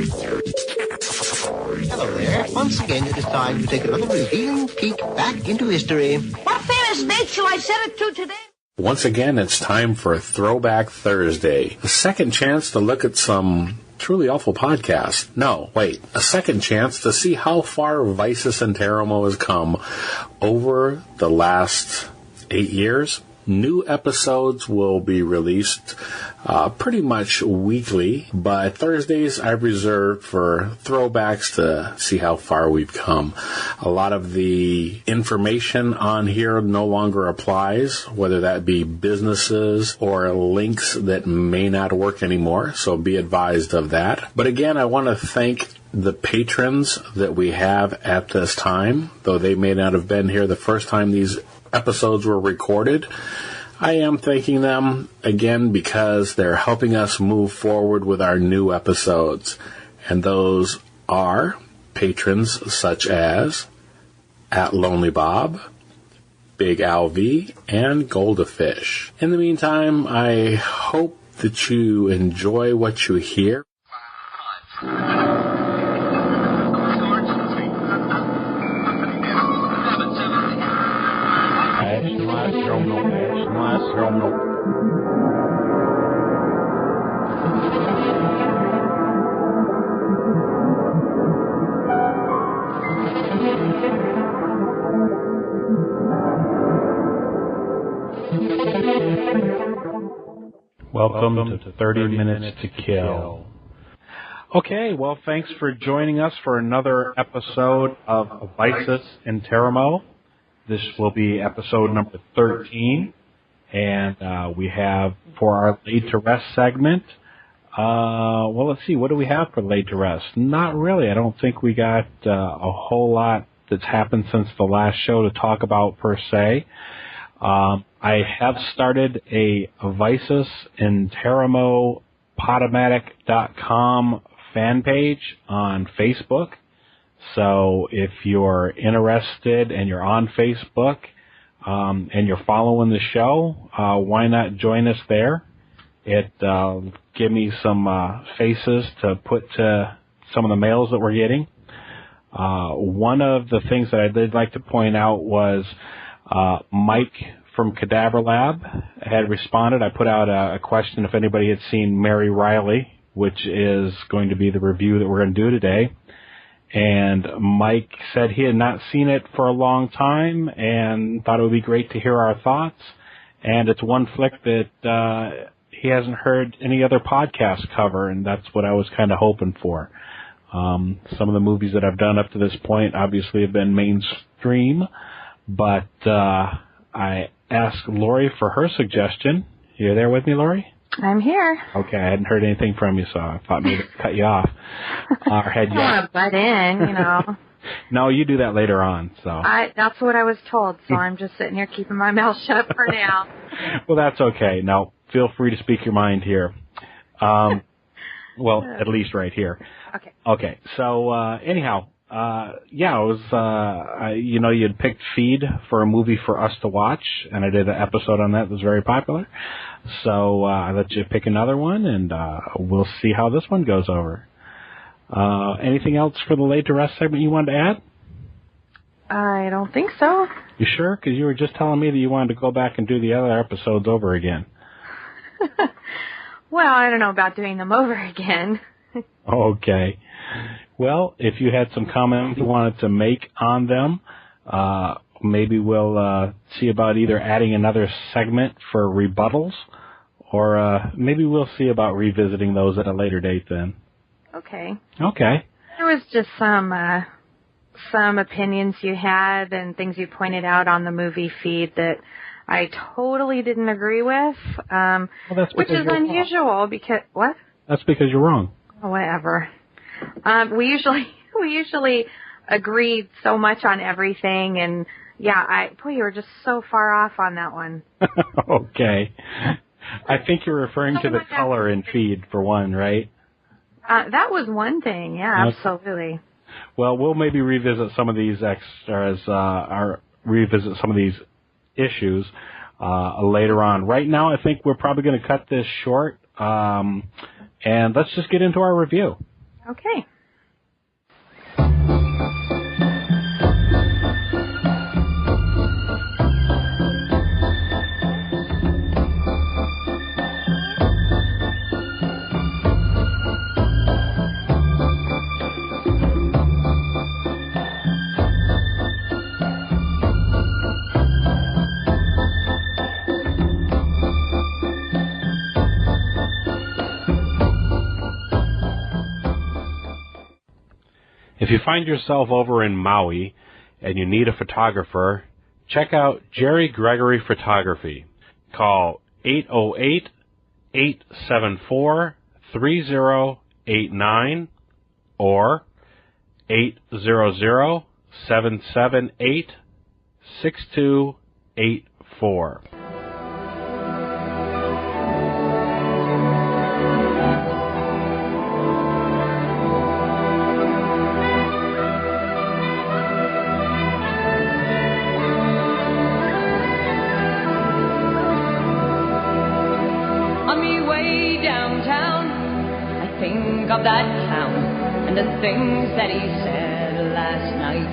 Hello there. Once again, it is time to take another revealing peek back into history. What famous date shall I set it to today? Once again, it's time for Throwback Thursday, a second chance to look at some truly awful podcasts. No, wait, a second chance to see how far Vicis Interimo has come over the last 8 years. New episodes will be released pretty much weekly, but Thursdays I've reserved for throwbacks to see how far we've come. A lot of the information on here no longer applies, whether that be businesses or links that may not work anymore, so be advised of that. But again, I want to thank the patrons that we have at this time, though they may not have been here the first time these episodes were recorded. I am thanking them again because they're helping us move forward with our new episodes. And those are patrons such as At Lonely Bob, Big Al V, and Goldafish. In the meantime, I hope that you enjoy what you hear. Welcome to 30 Minutes to Kill. Okay, well, thanks for joining us for another episode of Vicis Interimo. This will be episode number 13, and we have, for our Laid to Rest segment, well, let's see, what do we have for Laid to Rest? Not really. I don't think we got a whole lot that's happened since the last show to talk about, per se. I have started a Vicis Interimo Podomatic.com fan page on Facebook. So if you're interested and you're on Facebook and you're following the show, why not join us there? It give me some faces to put to some of the mails that we're getting. One of the things that I did like to point out was Mike from Cadaver Lab had responded. I put out a question if anybody had seen Mary Reilly, which is going to be the review that we're going to do today. And Mike said he had not seen it for a long time and thought it would be great to hear our thoughts. And it's one flick that he hasn't heard any other podcast cover, and that's what I was kind of hoping for. Some of the movies that I've done up to this point obviously have been mainstream, but I asked Lori for her suggestion. You there with me, Lori? I'm here. Okay, I hadn't heard anything from you, so I thought maybe I'd cut you off. Or had you? I don't want to butt in, you know. No, you do that later on. So that's what I was told, so I'm just sitting here keeping my mouth shut for now. Well, that's okay. Now, feel free to speak your mind here. Well, at least right here. Okay. Okay, so anyhow, yeah, it was, you know, you'd picked Feed for a movie for us to watch, and I did an episode on that was very popular. So I let you pick another one, and we'll see how this one goes over. Anything else for the Laid to Rest segment you wanted to add? I don't think so. You sure? Because you were just telling me that you wanted to go back and do the other episodes over again. Well, I don't know about doing them over again. Okay. Well, if you had some comments you wanted to make on them, maybe we'll see about either adding another segment for rebuttals, or maybe we'll see about revisiting those at a later date then. Okay. Okay. There was just some opinions you had and things you pointed out on the movie Feed that I totally didn't agree with, well, that's which is unusual because, what? That's because you're wrong. Whatever. We usually agree so much on everything, and yeah, you were just so far off on that one. Okay. I think you're referring to the color in Feed for one, right? That was one thing, yeah, absolutely. Well, we'll maybe revisit some of these extras, or revisit some of these issues later on. Right now, I think we're probably going to cut this short, and let's just get into our review. Okay. If you find yourself over in Maui and you need a photographer, check out Jerry Gregory Photography. Call 808-874-3089 or 800-778-6284. Of that town and the things that he said last night.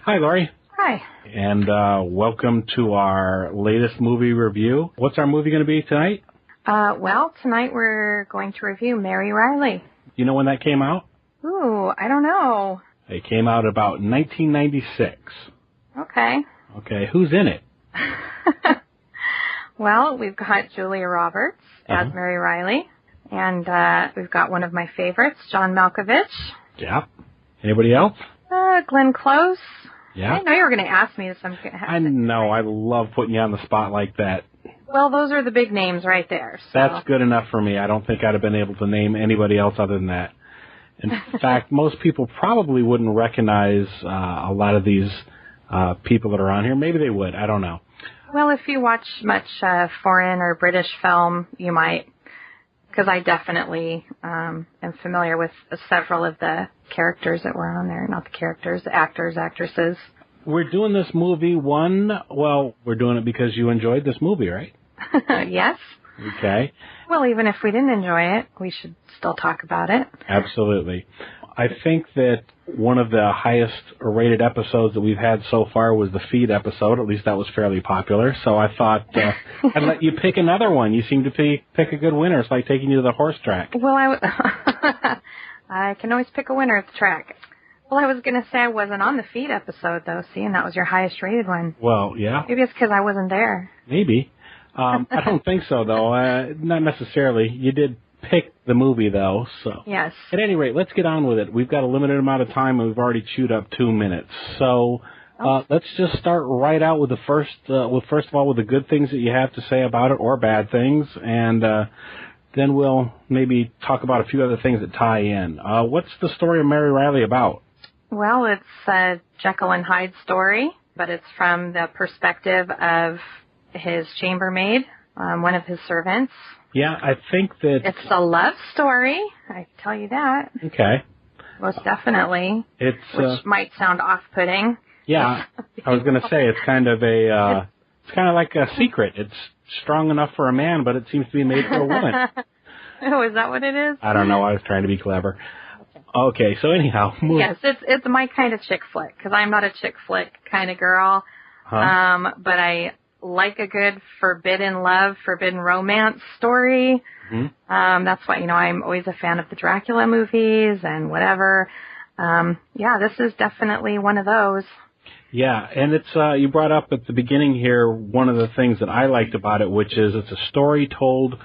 Hi, Lori. Hi. And welcome to our latest movie review. What's our movie going to be tonight? Well, tonight we're going to review Mary Reilly. You know when that came out? Ooh, I don't know. It came out about 1996. Okay. Okay, who's in it? Well, we've got Julia Roberts as Mary Reilly, and we've got one of my favorites, John Malkovich. Yeah. Anybody else? Glenn Close. Yeah. I know you were going to ask me this. I know. I love putting you on the spot like that. Well, those are the big names right there. So. That's good enough for me. I don't think I'd have been able to name anybody else other than that. In fact, most people probably wouldn't recognize a lot of these people that are on here. Maybe they would. I don't know. Well, if you watch much foreign or British film, you might, because I definitely am familiar with several of the characters that were on there. Not the characters, the actors, actresses. We're doing this movie we're doing it because you enjoyed this movie, right? Yes. Okay. Well, even if we didn't enjoy it, we should still talk about it. Absolutely. I think that one of the highest rated episodes that we've had so far was the feed episode. At least that was fairly popular. So I thought I'd let you pick another one. You seem to pick a good winner. It's like taking you to the horse track. Well, I can always pick a winner at the track. Well, I was going to say I wasn't on the feed episode, though, see, and that was your highest rated one. Well, yeah. Maybe it's because I wasn't there. Maybe. I don't think so, though. Not necessarily. You did pick the movie, though. So yes. At any rate, let's get on with it. We've got a limited amount of time, and we've already chewed up 2 minutes. So let's just start right out with first of all, with the good things that you have to say about it, or bad things, and then we'll maybe talk about a few other things that tie in. What's the story of Mary Reilly about? Well, it's a Jekyll and Hyde story, but it's from the perspective of his chambermaid, one of his servants. Yeah, I think that... It's a love story, I tell you that. Okay. Most definitely. Which might sound off-putting. Yeah, I was going to say, it's kind of it's kind of like a secret. It's strong enough for a man, but it seems to be made for a woman. Oh, is that what it is? I don't know, I was trying to be clever. Okay, so anyhow. Yes, it's my kind of chick flick, because I'm not a chick flick kind of girl. Huh? But I like a good forbidden love, forbidden romance story. Mm-hmm. That's why, I'm always a fan of the Dracula movies and whatever. Yeah, this is definitely one of those. Yeah, and it's you brought up at the beginning here one of the things that I liked about it, which is it's a story told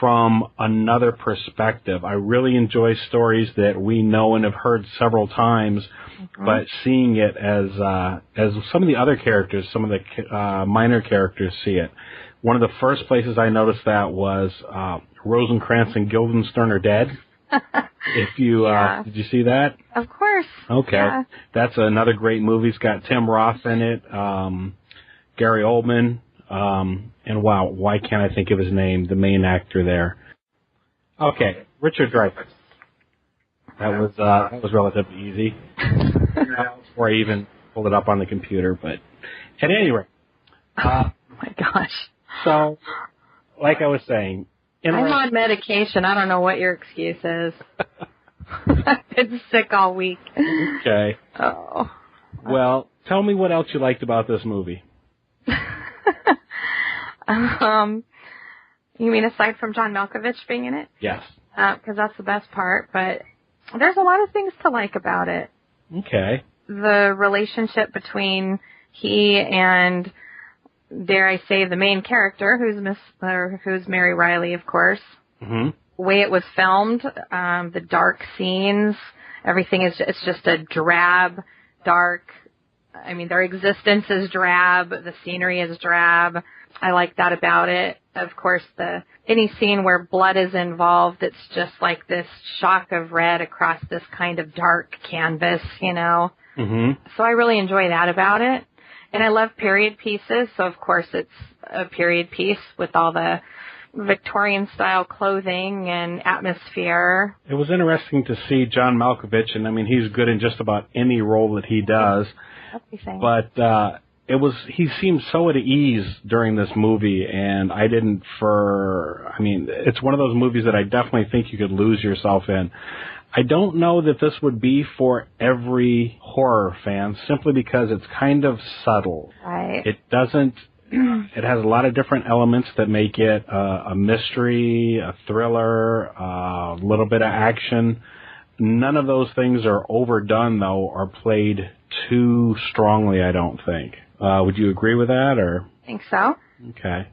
from another perspective. I really enjoy stories that we know and have heard several times, mm-hmm. but seeing it as some of the other characters, some of the minor characters see it. One of the first places I noticed that was Rosencrantz and Guildenstern are dead. If you did you see that? Of course. Okay, yeah. That's another great movie. It's got Tim Roth in it, Gary Oldman. And wow, why can't I think of his name? The main actor there. Okay, Richard Dreyfuss. That was relatively easy. Before I even pulled it up on the computer, but at any rate. Oh my gosh. So, like I was saying, I'm on medication. I don't know what your excuse is. I've been sick all week. Okay. Oh. Well, tell me what else you liked about this movie. You mean aside from John Malkovich being in it? Yes. Because that's the best part, but there's a lot of things to like about it. Okay. The relationship between he and, dare I say, the main character, who's Mary Reilly, of course. Mm-hmm. The way it was filmed, the dark scenes, everything it's just a drab, dark. I mean, their existence is drab. The scenery is drab. I like that about it. Of course, any scene where blood is involved, it's just like this shock of red across this kind of dark canvas, you know. Mm-hmm. So I really enjoy that about it. And I love period pieces, so of course it's a period piece with all the Victorian-style clothing and atmosphere. It was interesting to see John Malkovich, and I mean, he's good in just about any role that he does. But he seemed so at ease during this movie, and it's one of those movies that I definitely think you could lose yourself in. I don't know that this would be for every horror fan, simply because it's kind of subtle. Right. It has a lot of different elements that make it a mystery, a thriller, a little bit of action. None of those things are overdone, though, or played too strongly, I don't think. Would you agree with that, or? I think so. Okay.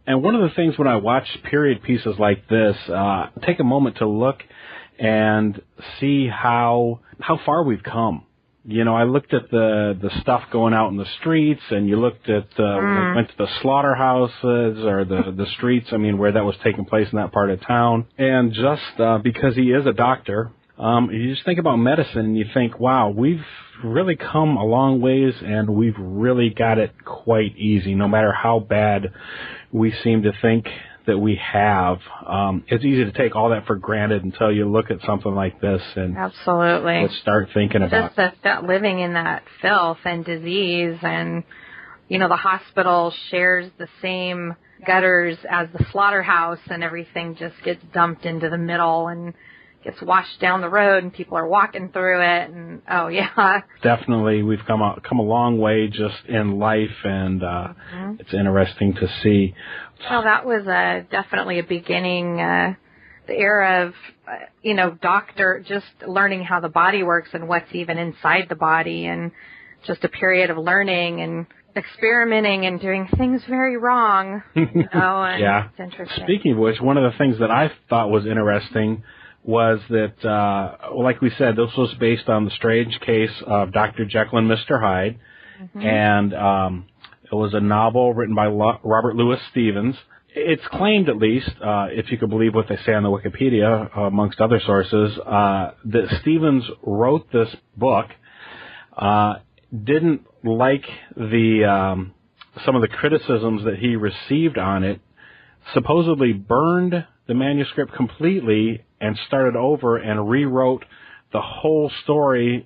And one of the things when I watch period pieces like this, take a moment to look and see how far we've come. You know, I looked at the stuff going out in the streets, and you looked at went to the slaughterhouses or the streets. I mean, where that was taking place in that part of town. And just because he is a doctor, you just think about medicine, and you think, wow, we've really come a long ways, and we've really got it quite easy, no matter how bad we seem to think that we have. It's easy to take all that for granted until you look at something like this and absolutely start thinking about just that living in that filth and disease, and you know, the hospital shares the same gutters as the slaughterhouse, and everything just gets dumped into the middle and gets washed down the road, and people are walking through it, and oh yeah, definitely we've come a long way just in life, and it's interesting to see. Well, that was definitely a beginning, the era of doctor just learning how the body works and what's even inside the body, and just a period of learning and experimenting and doing things very wrong. And yeah, it's interesting. Speaking of which, one of the things that I thought was interesting was that, like we said, this was based on the strange case of Dr. Jekyll and Mr. Hyde, and it was a novel written by Robert Louis Stevens. It's claimed, at least, if you could believe what they say on the Wikipedia, amongst other sources, that Stevens wrote this book, didn't like some of the criticisms that he received on it, supposedly burned the manuscript completely and started over and rewrote the whole story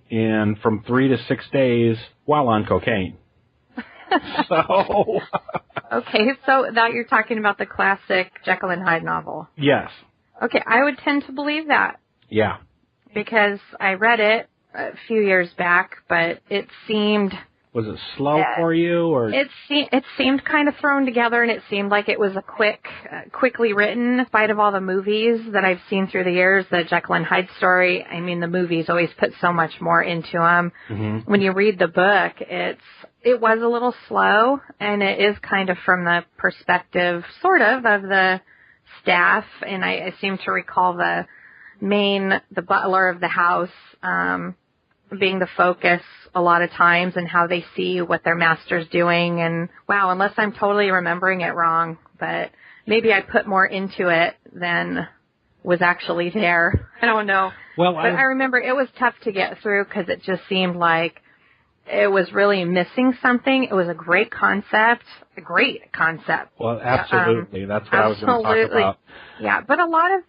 from 3 to 6 days while on cocaine. So okay, so that you're talking about the classic Jekyll and Hyde novel. Yes. Okay, I would tend to believe that. Yeah. Because I read it a few years back, but it seemed... Was it slow for you, or? It seemed kind of thrown together, and it seemed like it was a quickly written, in spite of all the movies that I've seen through the years, the Jekyll and Hyde story. I mean, the movies always put so much more into them. Mm-hmm. When you read the book, it was a little slow, and it is kind of from the perspective, sort of the staff, and I seem to recall the butler of the house, being the focus a lot of times, and how they see what their master's doing. And wow, unless I'm totally remembering it wrong, but maybe I put more into it than was actually there. I don't know. Well, but I remember it was tough to get through because it just seemed like it was really missing something. It was a great concept. Well, absolutely. That's what I was going to talk about. Yeah, but a lot of